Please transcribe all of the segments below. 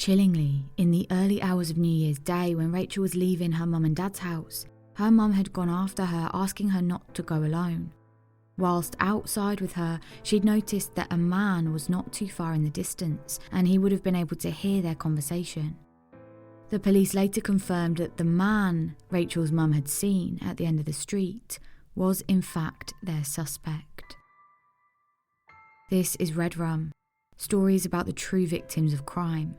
Chillingly, in the early hours of New Year's Day when Rachel was leaving her mum and dad's house, her mum had gone after her, asking her not to go alone. Whilst outside with her, she'd noticed that a man was not too far in the distance and he would have been able to hear their conversation. The police later confirmed that the man Rachel's mum had seen at the end of the street was in fact their suspect. This is Red Rum, stories about the true victims of crime.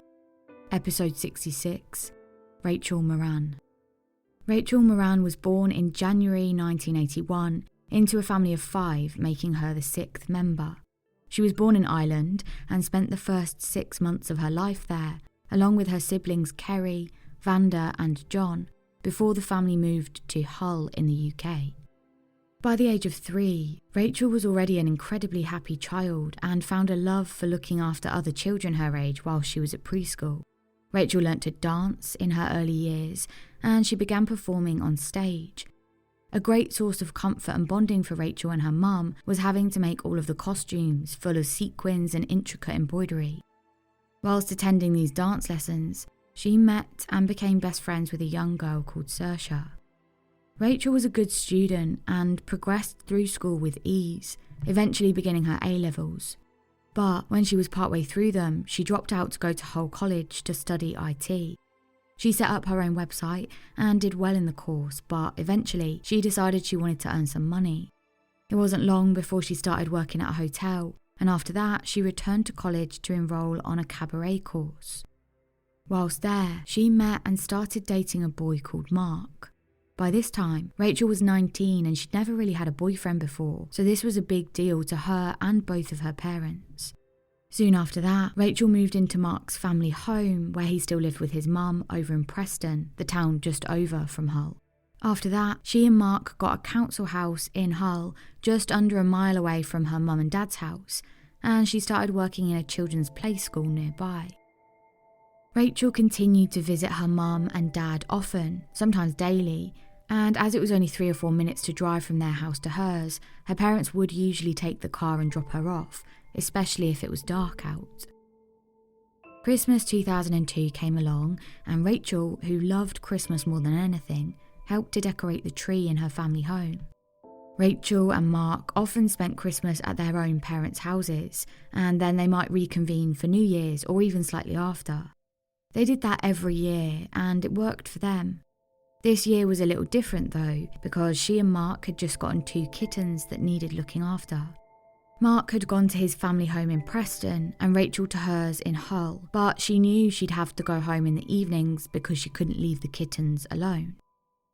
Episode 66, Rachel Moran. Rachel Moran was born in January 1981 into a family of 5, making her the 6th member. She was born in Ireland and spent the first 6 months of her life there, along with her siblings Kerry, Wanda and John, before the family moved to Hull in the UK. By the age of 3, Rachel was already an incredibly happy child and found a love for looking after other children her age while she was at preschool. Rachel learnt to dance in her early years and she began performing on stage. A great source of comfort and bonding for Rachel and her mum was having to make all of the costumes full of sequins and intricate embroidery. Whilst attending these dance lessons, she met and became best friends with a young girl called Saoirse. Rachel was a good student and progressed through school with ease, eventually beginning her A-levels. But when she was partway through them, she dropped out to go to Hull College to study IT. She set up her own website and did well in the course, but eventually she decided she wanted to earn some money. It wasn't long before she started working at a hotel, and after that she returned to college to enrol on a cabaret course. Whilst there, she met and started dating a boy called Mark. By this time, Rachel was 19 and she'd never really had a boyfriend before, so this was a big deal to her and both of her parents. Soon after that, Rachel moved into Mark's family home where he still lived with his mum over in Preston, the town just over from Hull. After that, she and Mark got a council house in Hull just under a mile away from her mum and dad's house, and she started working in a children's play school nearby. Rachel continued to visit her mum and dad often, sometimes daily, and as it was only 3 or 4 minutes to drive from their house to hers, her parents would usually take the car and drop her off, especially if it was dark out. Christmas 2002 came along, and Rachel, who loved Christmas more than anything, helped to decorate the tree in her family home. Rachel and Mark often spent Christmas at their own parents' houses, and then they might reconvene for New Year's or even slightly after. They did that every year, and it worked for them. This year was a little different though, because she and Mark had just gotten 2 kittens that needed looking after. Mark had gone to his family home in Preston and Rachel to hers in Hull, but she knew she'd have to go home in the evenings because she couldn't leave the kittens alone.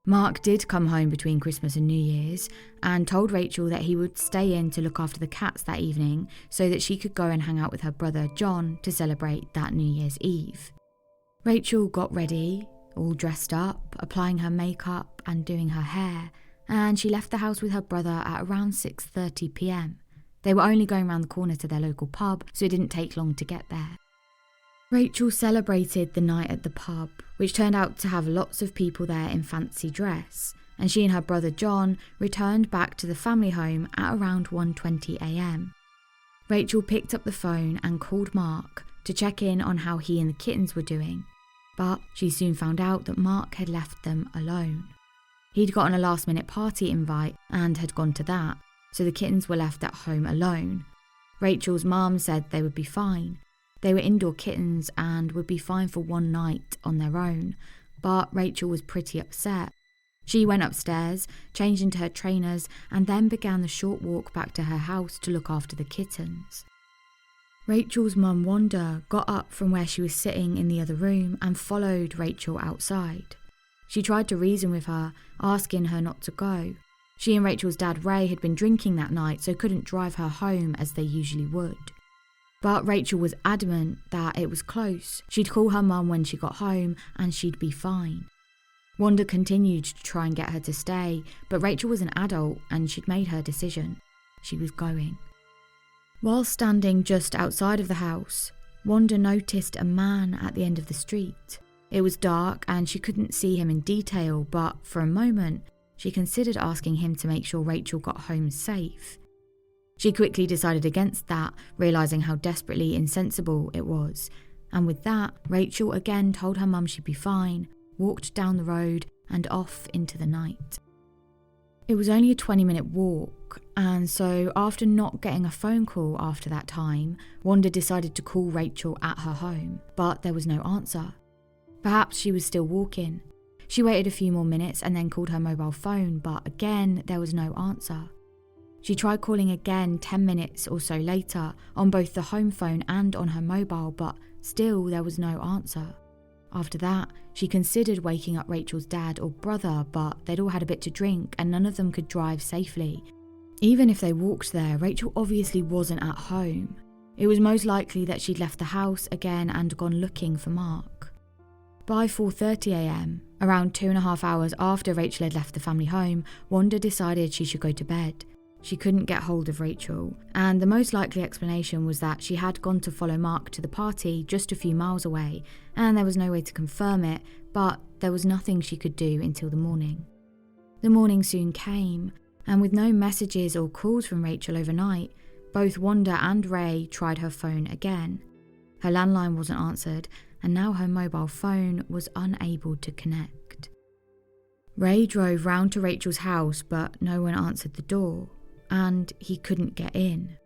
Mark did come home between Christmas and New Year's and told Rachel that he would stay in to look after the cats that evening so that she could go and hang out with her brother John to celebrate that New Year's Eve. Rachel got ready, all dressed up, applying her makeup and doing her hair, and she left the house with her brother at around 6:30 p.m. They were only going round the corner to their local pub, so it didn't take long to get there. Rachel celebrated the night at the pub, which turned out to have lots of people there in fancy dress, and she and her brother John returned back to the family home at around 1:20 a.m. Rachel picked up the phone and called Mark to check in on how he and the kittens were doing, but she soon found out that Mark had left them alone. He'd gotten a last-minute party invite and had gone to that, so the kittens were left at home alone. Rachel's mum said they would be fine. They were indoor kittens and would be fine for one night on their own, but Rachel was pretty upset. She went upstairs, changed into her trainers, and then began the short walk back to her house to look after the kittens. Rachel's mum Wanda got up from where she was sitting in the other room and followed Rachel outside. She tried to reason with her, asking her not to go. She and Rachel's dad Ray had been drinking that night, so couldn't drive her home as they usually would. But Rachel was adamant that it was close. She'd call her mum when she got home and she'd be fine. Wanda continued to try and get her to stay, but Rachel was an adult and she'd made her decision. She was going. While standing just outside of the house, Wanda noticed a man at the end of the street. It was dark and she couldn't see him in detail, but for a moment, she considered asking him to make sure Rachel got home safe. She quickly decided against that, realising how desperately insensible it was. And with that, Rachel again told her mum she'd be fine, walked down the road and off into the night. It was only a 20-minute walk, and so after not getting a phone call after that time, Wanda decided to call Rachel at her home, but there was no answer. Perhaps she was still walking. She waited a few more minutes and then called her mobile phone, but again, there was no answer. She tried calling again 10 minutes or so later on both the home phone and on her mobile, but still there was no answer. After that, she considered waking up Rachel's dad or brother, but they'd all had a bit to drink and none of them could drive safely. Even if they walked there, Rachel obviously wasn't at home. It was most likely that she'd left the house again and gone looking for Mark. By 4:30 a.m, around 2.5 hours after Rachel had left the family home, Wanda decided she should go to bed. She couldn't get hold of Rachel, and the most likely explanation was that she had gone to follow Mark to the party just a few miles away, and there was no way to confirm it, but there was nothing she could do until the morning. The morning soon came, and with no messages or calls from Rachel overnight, both Wanda and Ray tried her phone again. Her landline wasn't answered, and now her mobile phone was unable to connect. Ray drove round to Rachel's house, but no one answered the door, and he couldn't get in.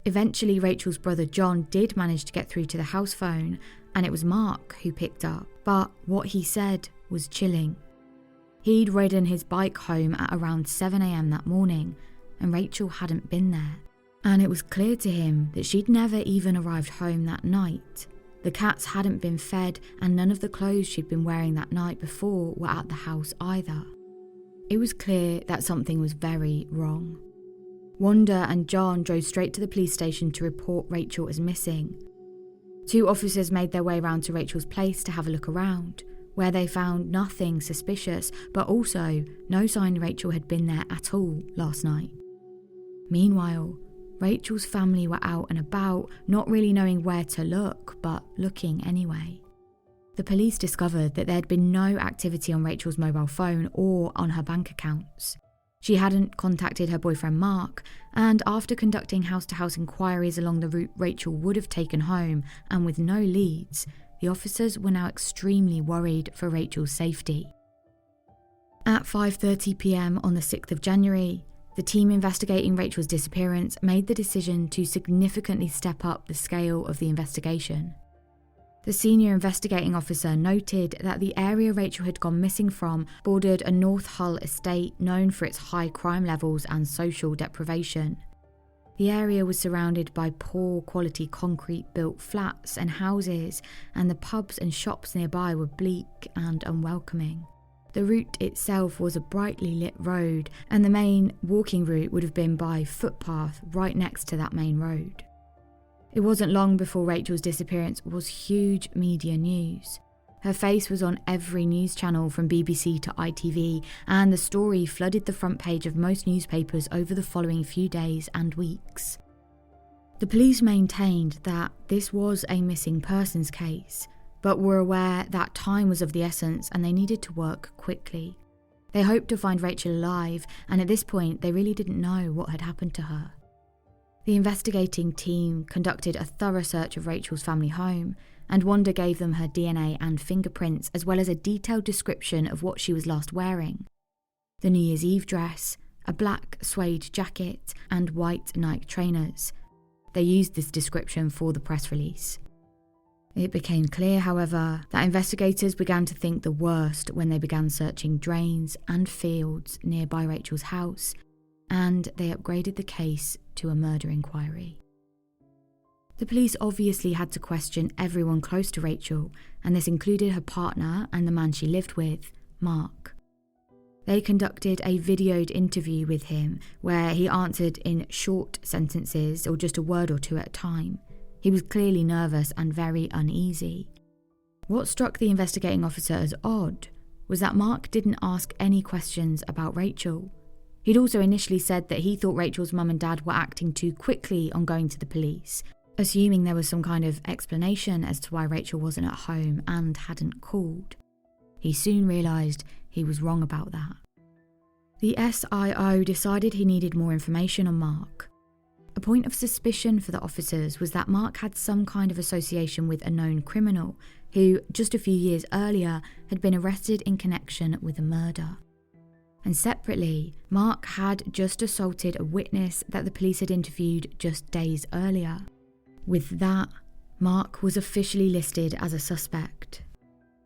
Eventually, Rachel's brother John did manage to get through to the house phone, and it was Mark who picked up, but what he said was chilling. He'd ridden his bike home at around 7 a.m. that morning, and Rachel hadn't been there. And it was clear to him that she'd never even arrived home that night. The cats hadn't been fed, and none of the clothes she'd been wearing that night before were at the house either. It was clear that something was very wrong. Wanda and John drove straight to the police station to report Rachel as missing. 2 officers made their way round to Rachel's place to have a look around, where they found nothing suspicious, but also no sign Rachel had been there at all last night. Meanwhile, Rachel's family were out and about, not really knowing where to look, but looking anyway. The police discovered that there had been no activity on Rachel's mobile phone or on her bank accounts. She hadn't contacted her boyfriend Mark, and after conducting house-to-house inquiries along the route Rachel would have taken home, and with no leads, the officers were now extremely worried for Rachel's safety. At 5:30 p.m. on the 6th of January, the team investigating Rachel's disappearance made the decision to significantly step up the scale of the investigation. The senior investigating officer noted that the area Rachel had gone missing from bordered a North Hull estate known for its high crime levels and social deprivation. The area was surrounded by poor quality concrete built flats and houses, and the pubs and shops nearby were bleak and unwelcoming. The route itself was a brightly lit road, and the main walking route would have been by footpath right next to that main road. It wasn't long before Rachel's disappearance was huge media news. Her face was on every news channel from BBC to ITV, and the story flooded the front page of most newspapers over the following few days and weeks. The police maintained that this was a missing persons case, but were aware that time was of the essence and they needed to work quickly. They hoped to find Rachel alive, and at this point they really didn't know what had happened to her. The investigating team conducted a thorough search of Rachel's family home, and Wanda gave them her DNA and fingerprints, as well as a detailed description of what she was last wearing. The New Year's Eve dress, a black suede jacket, and white Nike trainers. They used this description for the press release. It became clear, however, that investigators began to think the worst when they began searching drains and fields nearby Rachel's house, and they upgraded the case to a murder inquiry. The police obviously had to question everyone close to Rachel, and this included her partner and the man she lived with, Mark. They conducted a videoed interview with him where he answered in short sentences or just a word or two at a time. He was clearly nervous and very uneasy. What struck the investigating officer as odd was that Mark didn't ask any questions about Rachel. He'd also initially said that he thought Rachel's mum and dad were acting too quickly on going to the police, assuming there was some kind of explanation as to why Rachel wasn't at home and hadn't called. He soon realised he was wrong about that. The SIO decided he needed more information on Mark. A point of suspicion for the officers was that Mark had some kind of association with a known criminal who, just a few years earlier, had been arrested in connection with a murder. And separately, Mark had just assaulted a witness that the police had interviewed just days earlier. With that, Mark was officially listed as a suspect.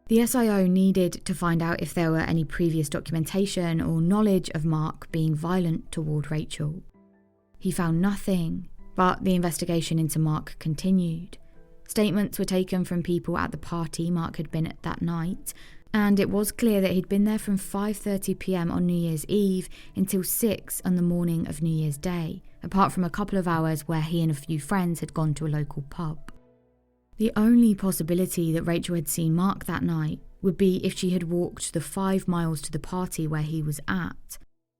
The SIO needed to find out if there were any previous documentation or knowledge of Mark being violent toward Rachel. He found nothing, but the investigation into Mark continued. Statements were taken from people at the party Mark had been at that night, and it was clear that he'd been there from 5:30 p.m. on New Year's Eve until 6 on the morning of New Year's Day, apart from a couple of hours where he and a few friends had gone to a local pub. The only possibility that Rachel had seen Mark that night would be if she had walked the 5 miles to the party where he was at.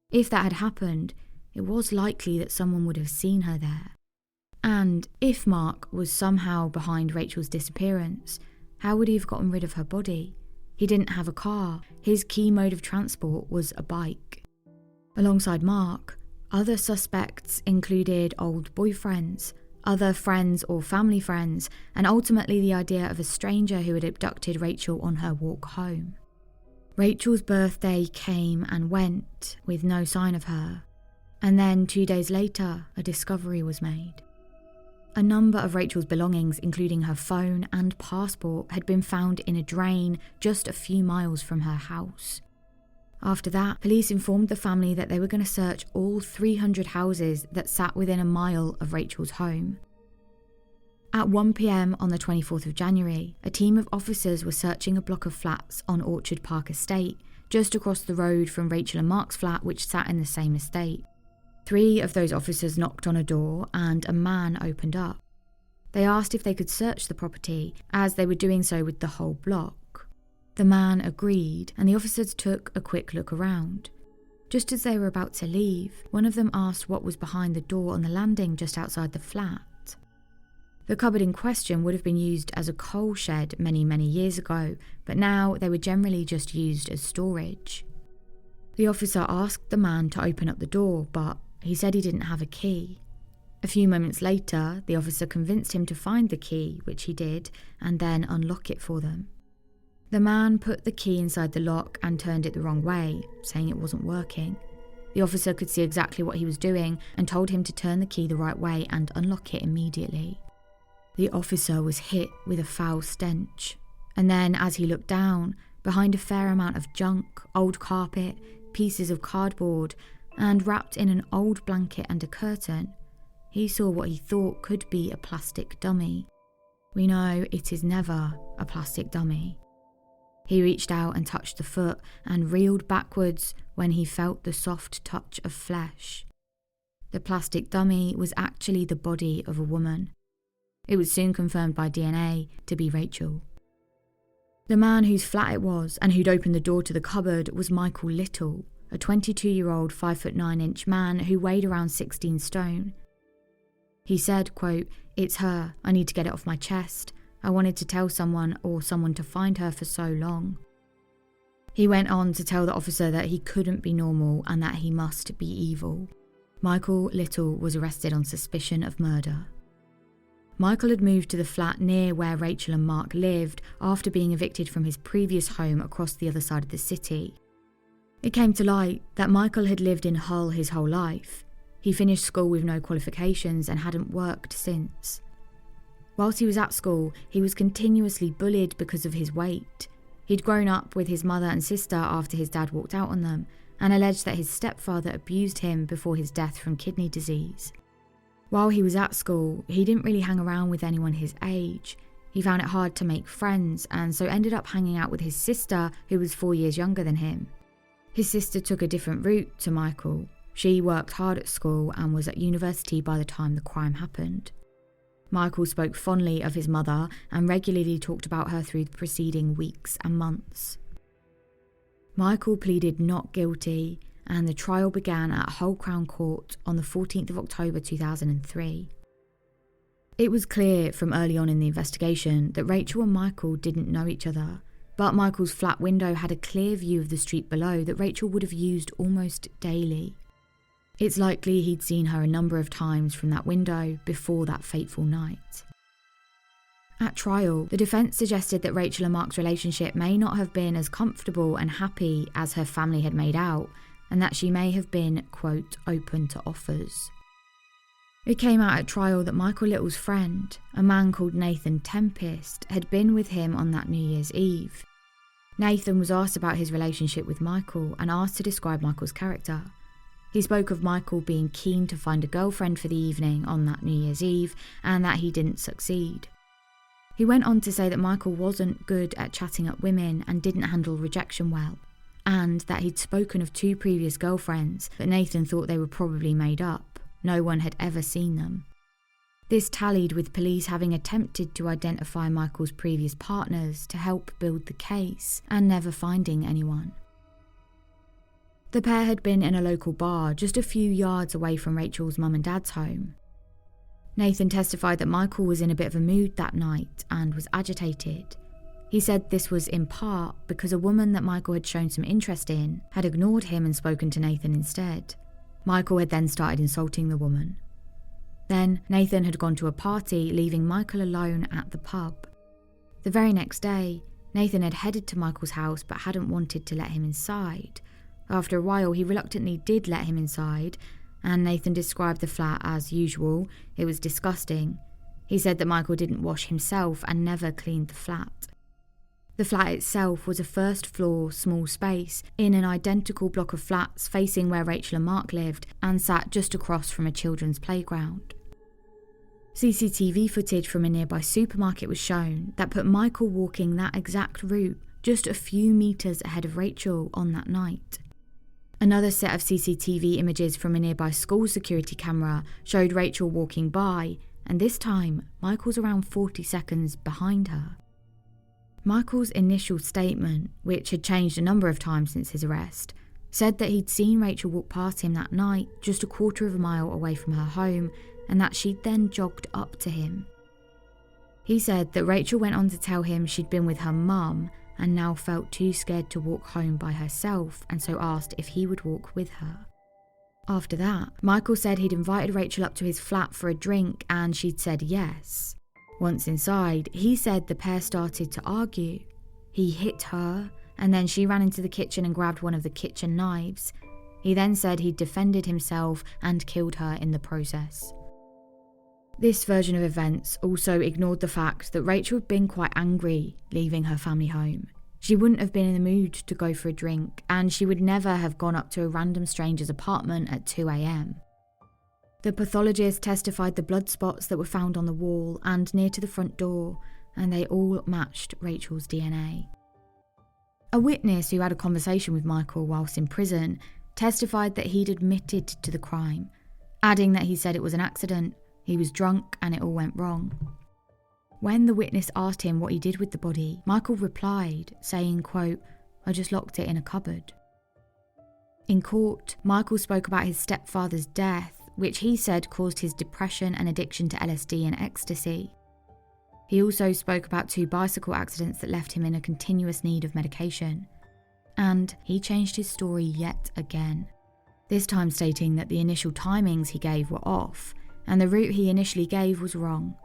If that had happened, it was likely that someone would have seen her there. And if Mark was somehow behind Rachel's disappearance, how would he have gotten rid of her body? He didn't have a car. His key mode of transport was a bike. Alongside Mark, other suspects included old boyfriends, other friends or family friends, and ultimately the idea of a stranger who had abducted Rachel on her walk home. Rachel's birthday came and went with no sign of her. And then 2 days later, a discovery was made. A number of Rachel's belongings, including her phone and passport, had been found in a drain just a few miles from her house. After that, police informed the family that they were going to search all 300 houses that sat within a mile of Rachel's home. At 1 p.m. on the 24th of January, a team of officers were searching a block of flats on Orchard Park Estate, just across the road from Rachel and Mark's flat, which sat in the same estate. 3 of those officers knocked on a door and a man opened up. They asked if they could search the property, as they were doing so with the whole block. The man agreed, and the officers took a quick look around. Just as they were about to leave, one of them asked what was behind the door on the landing just outside the flat. The cupboard in question would have been used as a coal shed many years ago, but now they were generally just used as storage. The officer asked the man to open up the door, but he said he didn't have a key. A few moments later, the officer convinced him to find the key, which he did, and then unlock it for them. The man put the key inside the lock and turned it the wrong way, saying it wasn't working. The officer could see exactly what he was doing and told him to turn the key the right way and unlock it immediately. The officer was hit with a foul stench, and then as he looked down, behind a fair amount of junk, old carpet, pieces of cardboard, and wrapped in an old blanket and a curtain, he saw what he thought could be a plastic dummy. We know it is never a plastic dummy. He reached out and touched the foot and reeled backwards when he felt the soft touch of flesh. The plastic dummy was actually the body of a woman. It was soon confirmed by DNA to be Rachel. The man whose flat it was and who'd opened the door to the cupboard was Michael Little, a 22-year-old 5'9" man who weighed around 16 stone. He said, quote, "It's her. I need to get it off my chest. I wanted to tell someone or someone to find her for so long." He went on to tell the officer that he couldn't be normal and that he must be evil. Michael Little was arrested on suspicion of murder. Michael had moved to the flat near where Rachel and Mark lived after being evicted from his previous home across the other side of the city. It came to light that Michael had lived in Hull his whole life. He finished school with no qualifications and hadn't worked since. Whilst he was at school, he was continuously bullied because of his weight. He'd grown up with his mother and sister after his dad walked out on them, and alleged that his stepfather abused him before his death from kidney disease. While he was at school, he didn't really hang around with anyone his age. He found it hard to make friends, and so ended up hanging out with his sister, who was 4 years younger than him. His sister took a different route to Michael. She worked hard at school and was at university by the time the crime happened. Michael spoke fondly of his mother and regularly talked about her through the preceding weeks and months. Michael pleaded not guilty, and the trial began at Hull Crown Court on the 14th of October 2003. It was clear from early on in the investigation that Rachel and Michael didn't know each other, but Michael's flat window had a clear view of the street below that Rachel would have used almost daily. It's likely he'd seen her a number of times from that window before that fateful night. At trial, the defence suggested that Rachel and Mark's relationship may not have been as comfortable and happy as her family had made out, and that she may have been, quote, open to offers. It came out at trial that Michael Little's friend, a man called Nathan Tempest, had been with him on that New Year's Eve. Nathan was asked about his relationship with Michael and asked to describe Michael's character. He spoke of Michael being keen to find a girlfriend for the evening on that New Year's Eve and that he didn't succeed. He went on to say that Michael wasn't good at chatting up women and didn't handle rejection well, and that he'd spoken of 2 previous girlfriends, but Nathan thought they were probably made up. No one had ever seen them. This tallied with police having attempted to identify Michael's previous partners to help build the case and never finding anyone. The pair had been in a local bar just a few yards away from Rachel's mum and dad's home. Nathan testified that Michael was in a bit of a mood that night and was agitated. He said this was in part because a woman that Michael had shown some interest in had ignored him and spoken to Nathan instead. Michael had then started insulting the woman. Then Nathan had gone to a party, leaving Michael alone at the pub. The very next day, Nathan had headed to Michael's house but hadn't wanted to let him inside. After a while, he reluctantly did let him inside, and Nathan described the flat as usual. It was disgusting. He said that Michael didn't wash himself and never cleaned the flat. The flat itself was a first-floor small space in an identical block of flats facing where Rachel and Mark lived and sat just across from a children's playground. CCTV footage from a nearby supermarket was shown that put Michael walking that exact route just a few metres ahead of Rachel on that night. Another set of CCTV images from a nearby school security camera showed Rachel walking by, and this time Michael's around 40 seconds behind her. Michael's initial statement, which had changed a number of times since his arrest, said that he'd seen Rachel walk past him that night just a quarter of a mile away from her home and that she'd then jogged up to him. He said that Rachel went on to tell him she'd been with her mum and now felt too scared to walk home by herself and so asked if he would walk with her. After that, Michael said he'd invited Rachel up to his flat for a drink and she'd said yes. Once inside, he said the pair started to argue. He hit her, and then she ran into the kitchen and grabbed one of the kitchen knives. He then said he'd defended himself and killed her in the process. This version of events also ignored the fact that Rachel had been quite angry leaving her family home. She wouldn't have been in the mood to go for a drink, and she would never have gone up to a random stranger's apartment at 2 a.m. The pathologist testified the blood spots that were found on the wall and near to the front door, and they all matched Rachel's DNA. A witness who had a conversation with Michael whilst in prison testified that he'd admitted to the crime, adding that he said it was an accident, he was drunk and it all went wrong. When the witness asked him what he did with the body, Michael replied, saying, quote, "I just locked it in a cupboard." In court, Michael spoke about his stepfather's death, which he said caused his depression and addiction to LSD and ecstasy. He also spoke about 2 bicycle accidents that left him in a continuous need of medication. And he changed his story yet again, this time stating that the initial timings he gave were off, and the route he initially gave was wrong.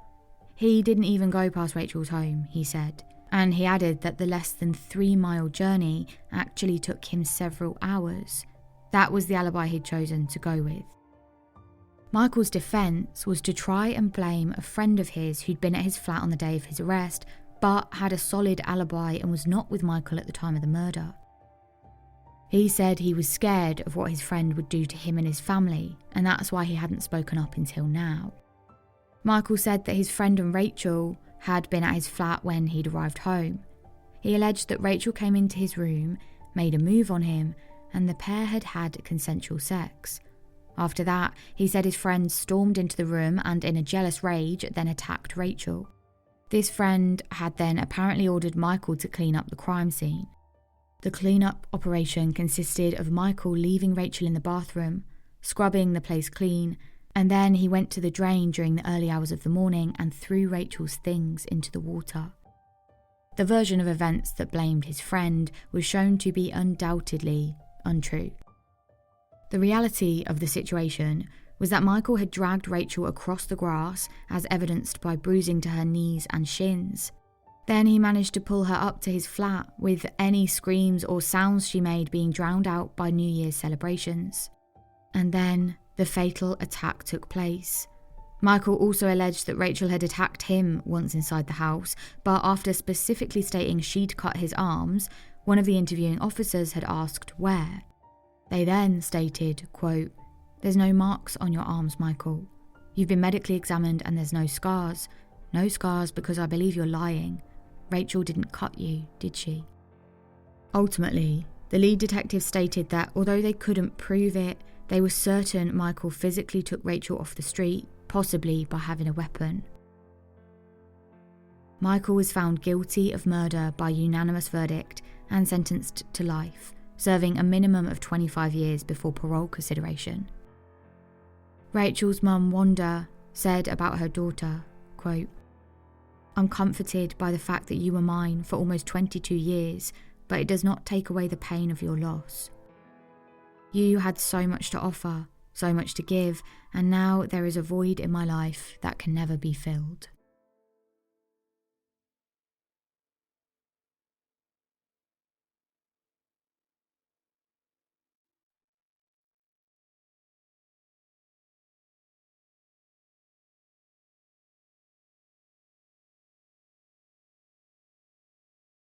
He didn't even go past Rachel's home, he said, and he added that the less than 3-mile journey actually took him several hours. That was the alibi he'd chosen to go with. Michael's defence was to try and blame a friend of his who'd been at his flat on the day of his arrest, but had a solid alibi and was not with Michael at the time of the murder. He said he was scared of what his friend would do to him and his family, and that's why he hadn't spoken up until now. Michael said that his friend and Rachel had been at his flat when he'd arrived home. He alleged that Rachel came into his room, made a move on him, and the pair had had consensual sex. After that, he said his friend stormed into the room and in a jealous rage then attacked Rachel. This friend had then apparently ordered Michael to clean up the crime scene. The clean-up operation consisted of Michael leaving Rachel in the bathroom, scrubbing the place clean, and then he went to the drain during the early hours of the morning and threw Rachel's things into the water. The version of events that blamed his friend was shown to be undoubtedly untrue. The reality of the situation was that Michael had dragged Rachel across the grass, as evidenced by bruising to her knees and shins. Then he managed to pull her up to his flat, with any screams or sounds she made being drowned out by New Year's celebrations. And then the fatal attack took place. Michael also alleged that Rachel had attacked him once inside the house, but after specifically stating she'd cut his arms, one of the interviewing officers had asked where. They then stated, quote, "There's no marks on your arms, Michael. You've been medically examined and there's no scars. No scars because I believe you're lying. Rachel didn't cut you, did she?" Ultimately, the lead detective stated that although they couldn't prove it, they were certain Michael physically took Rachel off the street, possibly by having a weapon. Michael was found guilty of murder by unanimous verdict and sentenced to life, serving a minimum of 25 years before parole consideration. Rachel's mum, Wanda, said about her daughter, quote, "I'm comforted by the fact that you were mine for almost 22 years, but it does not take away the pain of your loss. You had so much to offer, so much to give, and now there is a void in my life that can never be filled."